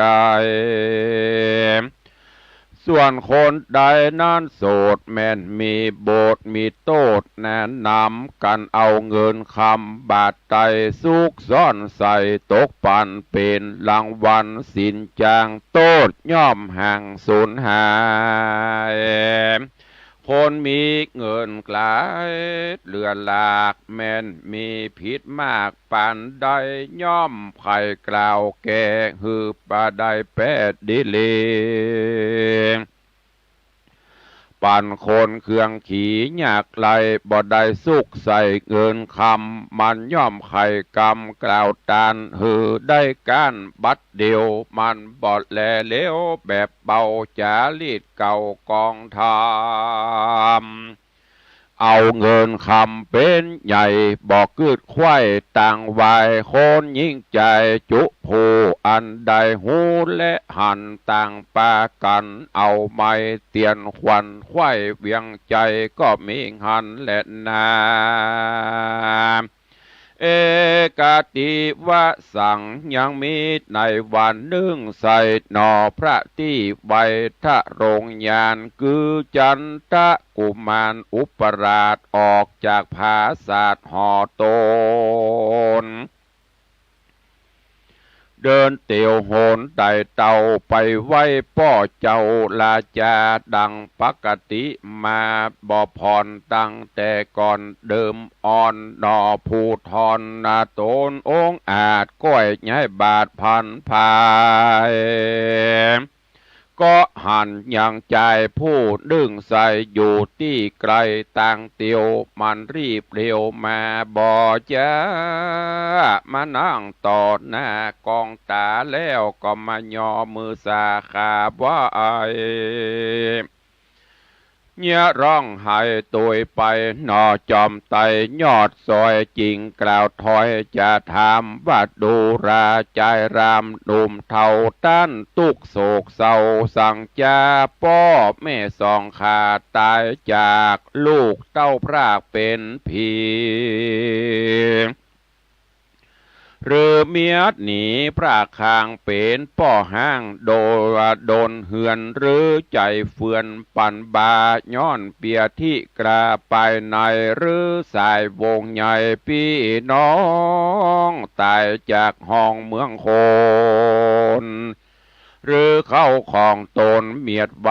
ส่วนคนใดนั้นโสดแม่นมีโบสมีโตดแนะนำกันเอาเงินคำบาทไตสุกซ่อนใส่ตกปันเป็นรางวัลสินจางโตดย่อมห่างสูญหายค คนมีเงินกลายเลือหลากแม่นมีผิดมากปานใดย่อมไผ่กล่าวแก่หือปาได้แปดดิเลปั่นคนเครื่องขี่ยากไหลบ่ได้สุกใส่เงินคำมันย่อมไข่กำกล่าวตานหือได้การบัดเดียวมันบอดแลเลี้ยวแบบเบาจาลีดเก่ากองทามเอาเงินคำเป็นใหญ่บอกกึดควายต่างวายคนยิ่งใจจุผู้อันใดหูและหันต่างปากันเอาไม้เตียนควันควายเวียงใจก็มีหันและนาเอกาติวะสังยังมีในวันหนึ่งใส่หนอพระที่ไวทะโรงยานคือจันทะกุมารอุปราชออกจากภาศาสหอโตนเดินเตียวโหนไต่เต่าไปไว้ป้อเจ้าลาจาดังปกติมาบ่พรตั้งแต่ก่อนเดิมอ่อนนอผู้ทอนนาโตนองอาจก้อยย้ายบาทพันภายก็หันอย่างใจผู้ดึงใส่อยู่ที่ไกลต่างเตียวมันรีบเร็วมาบ่จ้ามานั่งต่อหน้ากองตาแล้วก็มาย่อมือสาขาว่าไอเนี่ยร้องไห้ตัวไปนอจอมไตยอดซอยจริงกล่าวถอยจะถามว่าดูราใจรามดุมเท่าต้านตุกโศกเศร้าสั่งจาป้อแม่สองขาตายจากลูกเต้าพรากเป็นผีหรือเมียดหนีพระคางเป็นป้อห้างโดนเหือนหรือใจเฟือนปั่นบาย้อนเปียที่กราไปในหรือสายวงใหญ่พี่น้องตายจากห้องเมืองโคนหรือเข้าของตนเมียดใบ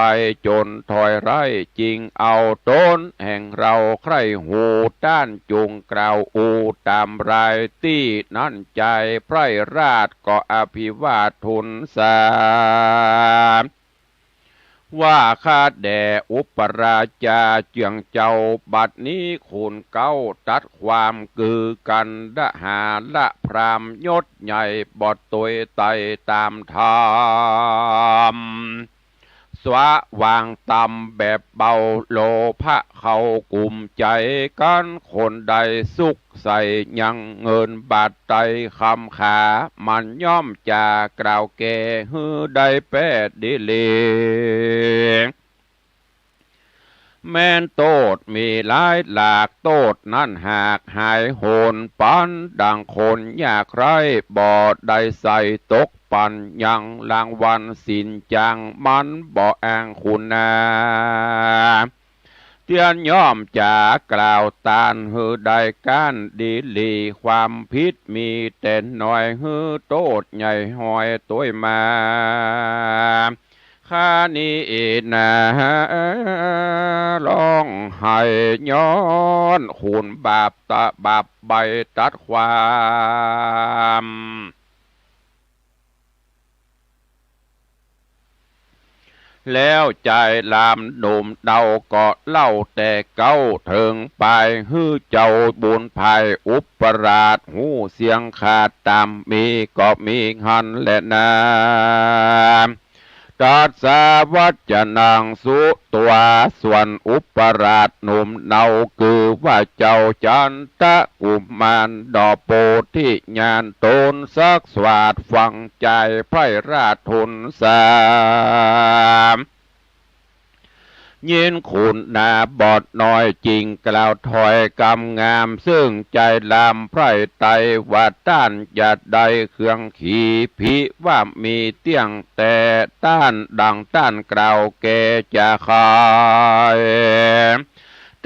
จนถอยไร่จริงเอาต้นแห่งเราใครหูต้านจุงกล่าวอูตามรายตี้นั่นใจไพร่ราชก็อภิวาททุนสาว่าข้าแด่อุปราชาเจียงเจ้าบัดนี้ขุนเก้าตัดความกือกันดหาละพรามยศใหญ่บอดตัวไตตามธรรมสวะวางตำแบบเบาโลภะเขากลุ่มใจกันคนใดสุขใส่ยังเงินบาทไตคำขามันย่อมจากกล่าวแก่ฮือได้แปดดิเลแม่นโตดมีหลายหลากโตดนั่นหากหายโหนปันดังคนอยากไรบ่ได้ใส่ตกปันยังรางวัลสินจังมันบ่แองคุณนาเตียนย่อมจากกล่าวตานฮือได้การดีลีความพิษมีแต่น้อยฮือโตดใหญ่หอยตัวมาข้านี้นะร้องไห้ย้อนขุนบาปตะบาปใบตัดความแล้วใจลามหนุ่มเดาก็เล่าแต่เก้าถึงไปฮื้อเจ้าบุญภัยอุปราชหูเสียงขาดตามมีก็มีหันและนาตัดสาวัจนังสุตัวส่วนอุปราชหนุ่มเนาคือว่าเจ้าจันทะกุมารดอโปธิญาณตนสักสวาดฟังใจไพร่ราชทุนสามยินคุณนาบอดน้อยจริงกล่าวถอยกำงามซึ่งใจลามไพร่ไตว่าต้านอย่าได้เครื่องขี่พิว่ามีเตี้ยงแต่ต้านดังต้านกล่าวแกจะขาย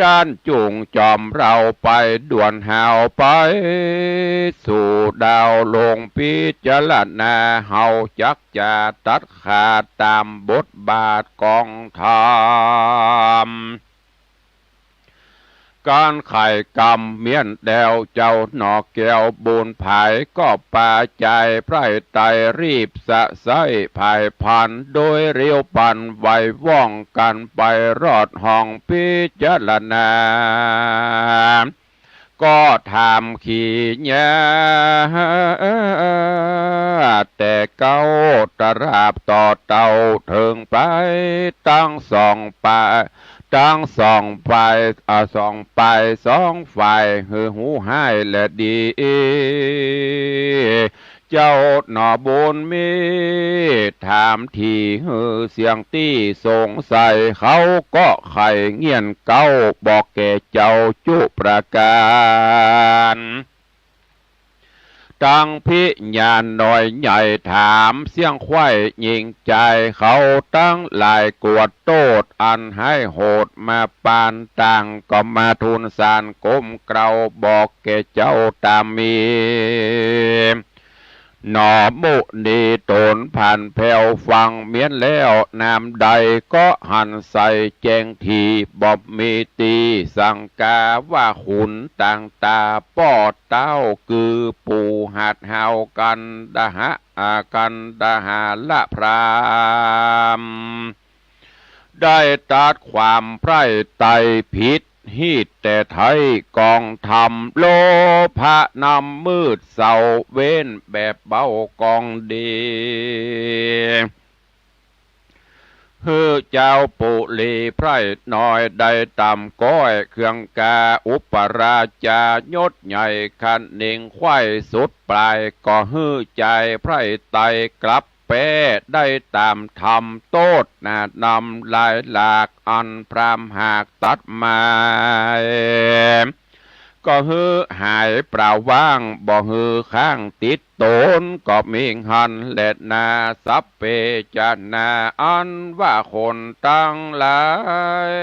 ด้านจุงจอมเราไปด่วนหาวไปสู่ดาวลงพิจารณาเฮาจักจะตัดขาดตามบทบาทกองธรรม การไข่กำเมียนแดวเจ้าหนอกแก้วบุญภายก็ปาใจไพร่ไตรีบสะไซภายพันโดยเรียวปันไหวว่องกันไปรอดห้องพิจารณาก็ทำขี่ยาแต่เก้าตราบต่อเต่าถึงไปตั้งสองป่าทั้งสองฝ่ายสองฝ่ายสองฝ่ายหือหูให้และดีเจ้าหน่อบุญมีถามทีหือเสียงตี้สงสัยเขาก็ไข่เงียนเก้าบอกแก่เจ้าจุประการตั้งพิญาณหน่อยใหญ่ถามเสียงควายยิงใจเขาตั้งหลายกวดโตดอันให้โหดมาปานต่างก็มาทูลสารก้มเกลาบอกแก่เจ้าตามมีหนอมุนีโตนผ่านแผ่วฟังเมียนแล้วนามใดก็หันใส่แจงทีบอบมีตีสังกาว่าขุนต่างตาป้อเต้าคือปู่หัดเฮากันดาหะกันดาหาละพรามได้ตัดความไพร่ไตผิดฮีดแต่ไทยกองทำโลภะนำมืดเสาเว้นแบบเบากองดีเฮือเจ้าปุลีไพร่น้อยได้ต่ำก้อยเครื่องกาอุปราชายศใหญ่คันเน่งควายสุดปลายก็ฮือใจไพร่ไตกลับแปได้ตามธรรมโตดนานำลายหลากอันพรามหากตัดมาก็ฮือหายเปล่าว่างบ่ฮือข้างติดโตนก็มิงหันและนาสัพเพจนาอันว่าคนตั้งหลาย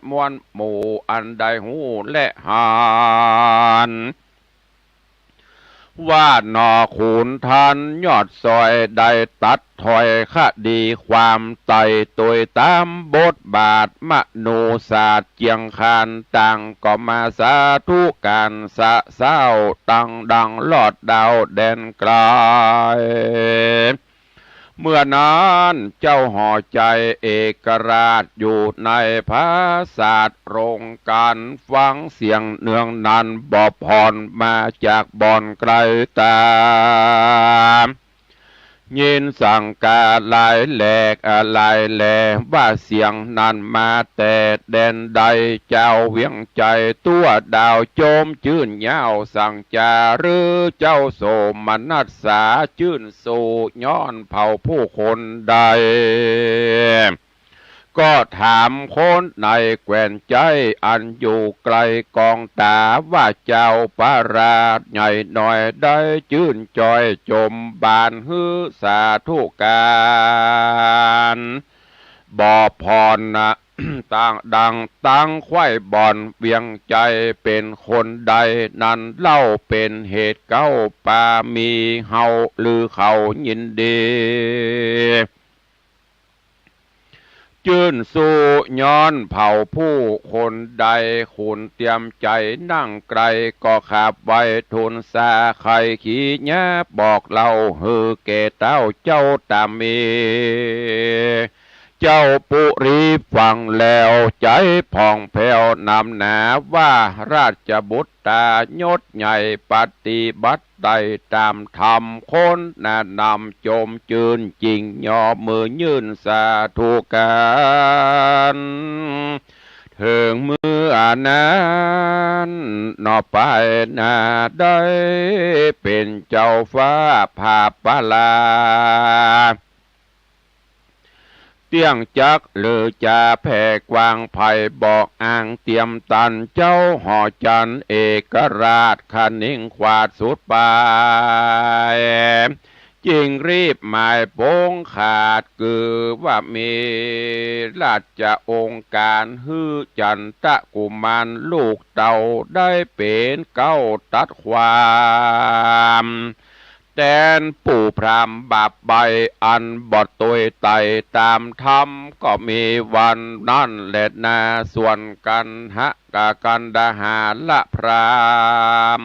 มวลหมู่อันใดหูและหานว่าหนอขุนทันยอดซอยได้ตัดถอยคดีความไต่ตัวตามบทบาทมโนศาสตร์เจียงคานต่างก็มาสาธุการสะเศร้าตั้งดังลอดดาวแดนไกลเมื่อนั้นเจ้าห่อใจเอกราชอยู่ในพระศาสตร์โรงการฟังเสียงเนืองนันบอบผ่อนมาจากบ่อนไกลตายินสั่งการลายแหลกลายแหลว่าเสียงนั้นมาแต่แดนใดเจ้าเวียงใจตัวดาวโจมชื่นยาวสั่งจาหรือเจ้าโสมนัสสาชื่นสู่ย้อนเผ่าผู้คนใดก็ถามคนในแกว่นใจอันอยู่ไกลกองตาว่าเจ้าปาราชใหญ่หน่อยได้ชื่นจอยจมบานฮือสาธุการบ่พรนะต่างดังตั้งไข่บอนเวียงใจเป็นคนใดนั้นเล่าเป็นเหตุเก้าปามีเฮาหรือเขายินดีจื่นสู่ย้อนเผ่าผู้คนใดคุณเตรียมใจนั่งไกลก็ขับไว้ทุนสาไข่ขี้แย้บอกเล่าฮือเกเต้าเจ้าตามมีเจ้าปุรีฟังแล้วใจผ่องแผ้วนำหนาว่าราชบุตรตายศใหญ่ปฏิบัติได้ตามธรรมคนนำโจมจืนจริงยอมือยื่นสาธุการถึงมือนั้นนอไปนาได้เป็นเจ้าฟ้าภาปลาเตียงจักหรือจะแผ่กวางไผ่บอกอ่างเตรียมตันเจ้าห่อจันเอกราชคนิ่งขวาดสุดปลายจิงรีบหมายโป้งขาดคือว่ามีราชองค์การฮือจันตะกุมารลูกเต่าได้เป็นเก้าตัดความ แตนปู่พรามบาปใบอันบอดตวยไตตามธรรมก็มีวันนั่นแหละนาส่วนกันหะกะกันดาหาละพราม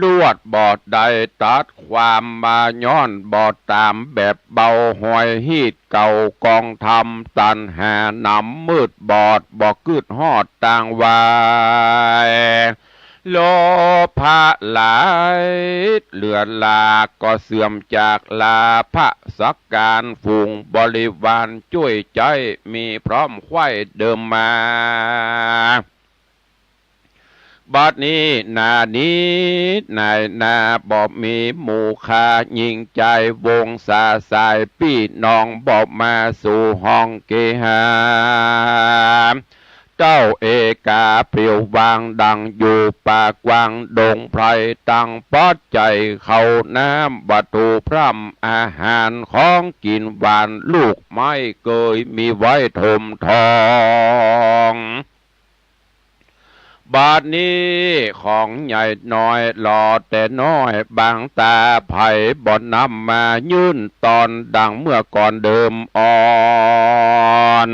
ลวดบอดใดตัดความมาย้อนบอดตามแบบเบาหอยฮีดเก่ากองทำตันหานำมืดบอดบอกกึดหอดต่างวายโลภะหลายเลือนลาก็เสื่อมจากลาพระสักการฝูงบริวารช่วยใจมีพร้อมไข่เดิมมาบัดนี้นานี้นายนาบอกมีหมู่คายิงใจวงสาสายพี่น้องบอกมาสู่ห้องเกหาเจ้าเอกาเปรียววางดังอยู่ปากวางดงไพรตั้งปอดใจเขาน้ำบัตูพร่ำอาหารของกินหวานลูกไม้เกยมีไว้ถมทองบาดนี้ของใหญ่น้อยหล่อแต่น้อยบางตาไผ่บ่อนนำมายื่นตอนดังเมื่อก่อนเดิมอ่อน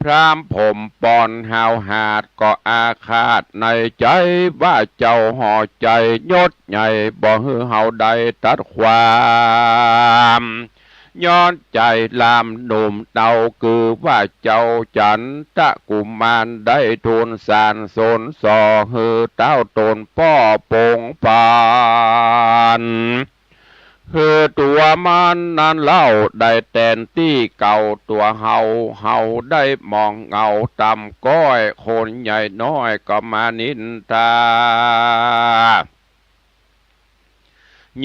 พรามผมปอนหาวหาดก็อาฆาตในใจว่าเจ้าห่อใจยศใหญ่บ่ฮือเฮาใดตัดความย้อนใจลามหนุ่มเตาคือว่าเจ้าจันทะกุมารได้ทูลสารสนสอฮือเต้าตนป้อโปงปานคือตัวมันนั้นเล่าได้แตนที่เก่าตัวเฮาได้มองเงาตำก้อยคนใหญ่น้อยก็มานินทา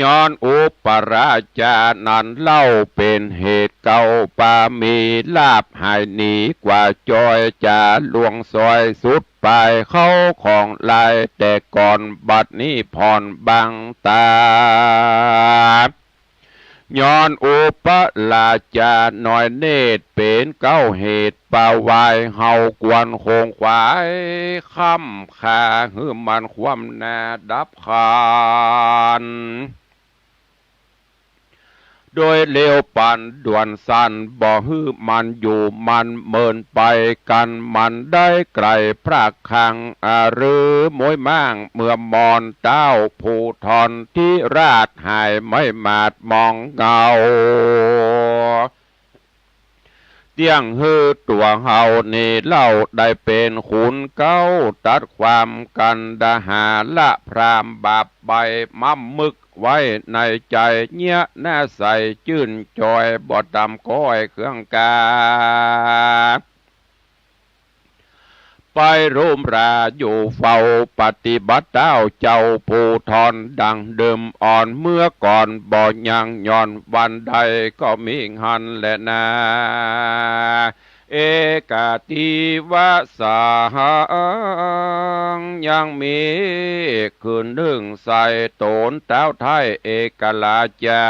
ย้อนอุปราชานั้นเล่าเป็นเหตุเก่าปามีลาบหายหนีกว่าจอยจะลวงซอยสุดไปเข้าของลายแต่ก่อนบัดนี้ผ่อนบางตาย้อนอุปราชาหน่อยเนตรเป็นเก้าเหตุปาวายเฮากวนคงขวายค่ำคาหือมันความนาดับคานโดยเลวปันด่วนสั้นบ่ฮื้อมันอยู่มันเมินไปกันมันได้ไกลพระคังหรือมวยม่างเมื่อมอนเต้าผู้ทอนที่ราชหายไม่มาดมองเงาเตี้ยงฮือตัวเฮานี่เล่าได้เป็นขุนเก้าตัดความกันดาหาละพรามบาปใบมั่มมึกไว้ในใจเนี้ยหน้าใสจื่นจอยบ่ดำก้อยเครื่องกาไปร่มราอยู่เฝ้าปฏิบัติเต้าเจ้าผู้ทอนดังเดิมอ่อนเมื่อก่อนบ่ยังย้อนวันใดก็มีหันและนาเอกาติวะสาหังยังมีคืนหนึ่งใส่โตนเต้าไทยเอกลาจา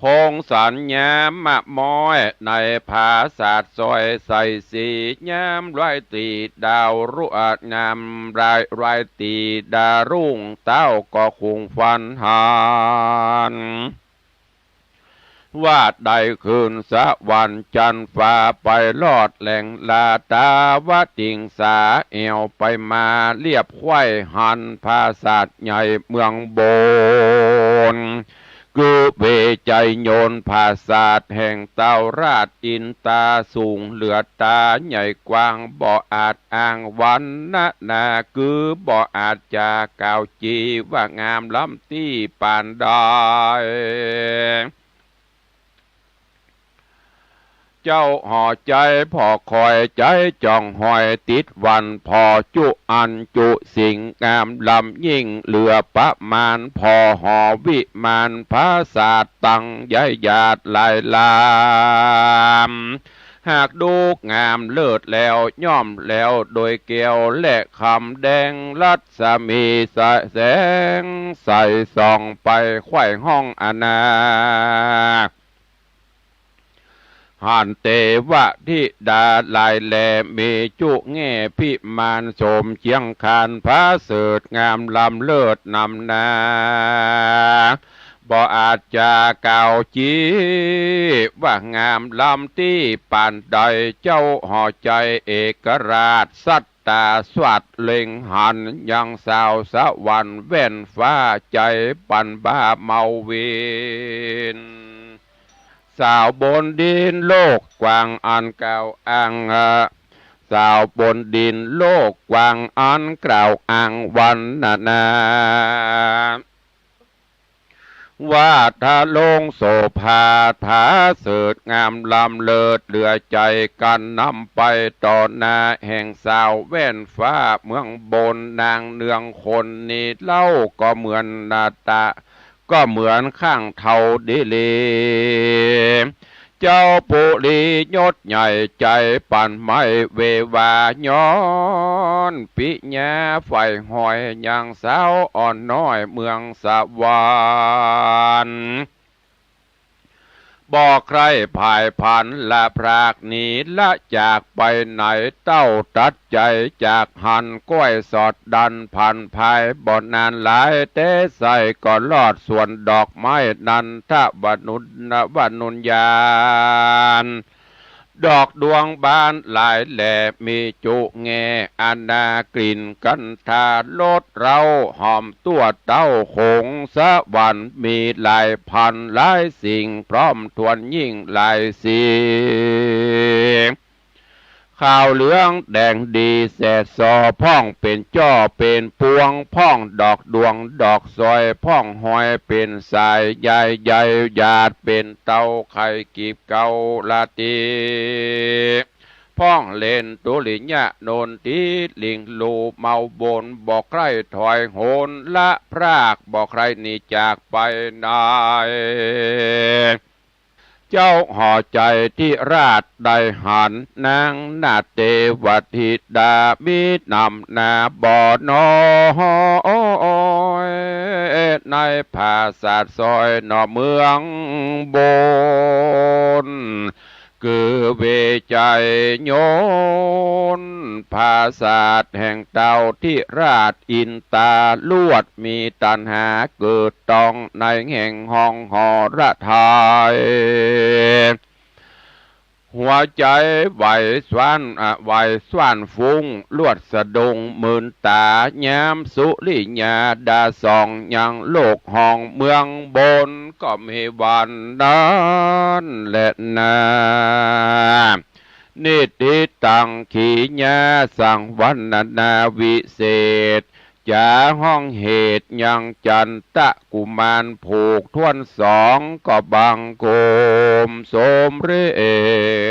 พงสัญญามมะม้อยในภาษาซอยใส่สียามไรตีดาวรุ่งามไรตีดารุ่งเต้าก็คงฟันหานวาดได้คืนสะวันจันฟ้าไปลอดแหล่งลาตาวติงสาเอวไปมาเรียบไข่หันภาษาใหญ่เมืองโบนคือเวใจโยนภาษาแห่งเต้าราชอินตาสูงเหลือตาใหญ่กว้างบ่อาจอ้างวันนาคือบ่อาจจะกล่าวจีว่างามล้ำที่ปานใดเจ้าห่อใจพอคอยใจจ้องหอยติดวันพอจุอันจุสิ่งงามลำยิ่งเหลือประมาณพอห่อวิมานภาษาตังยายหยาดลายลามหากดูงามเลิศแล้วย่อมแล้วโดยเกลียวและคำแดงรัศมีแสงใส่ส่องไปไขว้ห้องอนา หันเตวะทิดาลายแลมีจุแง่พิมานโสมเชียงคานพระเสดงามลำเลิศนำนาบ่อาจจะกล่าวจีว่างามลำที่ปานใดเจ้าห่อใจเอกราชสัตตาสวัสดเล็งหันยังสาวสะวันแว่นฟ้าใจปันบ้าเมาเวนสาวบนดินโลกกว้างอันเก่าอังสาวบนดินโลกกว้างอันกล่าวอังวันนาว่าถ้าลงโสภาถาเสดงามลำเลิศเหลือใจกันนำไปต่อหน้าแห่งสาวแว่นฟ้าเมืองบนนางเนืองคนนี้เล่าก็เหมือนนาตาก็เหมือนข้างเท่าดิเลเจ้าปุรียศใหญ่ใจปั่นไม่เววาย้อนปิญาไฟหอยยังสาวอ่อนน้อยเมืองสวรรค์บอกใครภายพันละพรากหนีละจากไปไหนเต้าตัดใจจากหันก้อยสอดดันพันภายบ่อนานหลายเตใส่ก็ลอดส่วนดอกไม้นันทวนุญญาณดอกดวงบานหลายแหล่มีจุแงอนากลิ่นกันทาลดเราหอมตัวเต้าคงสะวันมีหลายพันหลายสิ่งพร้อมทวนยิ่งหลายสีข้าวเหลืองแดงดีแสดซอพ่องเป็นจ้อเป็นพวงพ่องดอกดวงดอกซอยพ่องหอยเป็นสายใหญ่ใหญ่หยาดเป็นเตาไข่กีบเกาลาตีพ่องเล่นตุลิญะโนนตีลิงลูเมาบนบอกใครถอยโหนละพรากบอกใครหนีจากไปไหนเจ้าห่อใจที่ราชได้หันนางนาเตวทิดามินำนาบ่อนอยในภาษาซอยนอเมืองบนคือเวใจโยนภาษาแห่งเต่าที่ราชอินตาลวดมีตัณหาเกิดตองในแห่งห้องหอระทายหัวใจไหวสวานฟุ้งลวดสะดงหมื่นตายามสุริญาดาส่องยังโลกห้องเมืองบนก็มีวันนั้นแหละนานิติตังขีญาสังวันนาวิเศษจาห้องเหตุยังจันตะกุมารผูกทวนสองก็บังโกมสมเร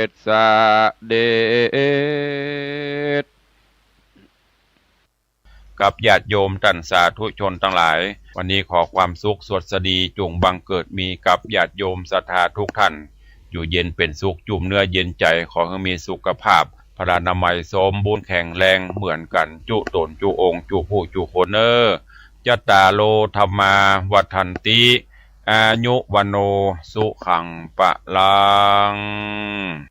ศสเดชกับญาติโยมท่านสาธุชนทั้งหลายวันนี้ขอความสุขสวัสดีจงบังเกิดมีกับญาติโยมศรัทธาทุกท่านอยู่เย็นเป็นสุขจุ่มเนื้อเย็นใจขอให้มีสุขภาพพลานามัยสมบูรณ์แข็งแรงเหมือนกันจุตนจุองค์จุผู้จุคนจัตตาโลธรรมาวัฏันติอายุวโนสุขังปะลัง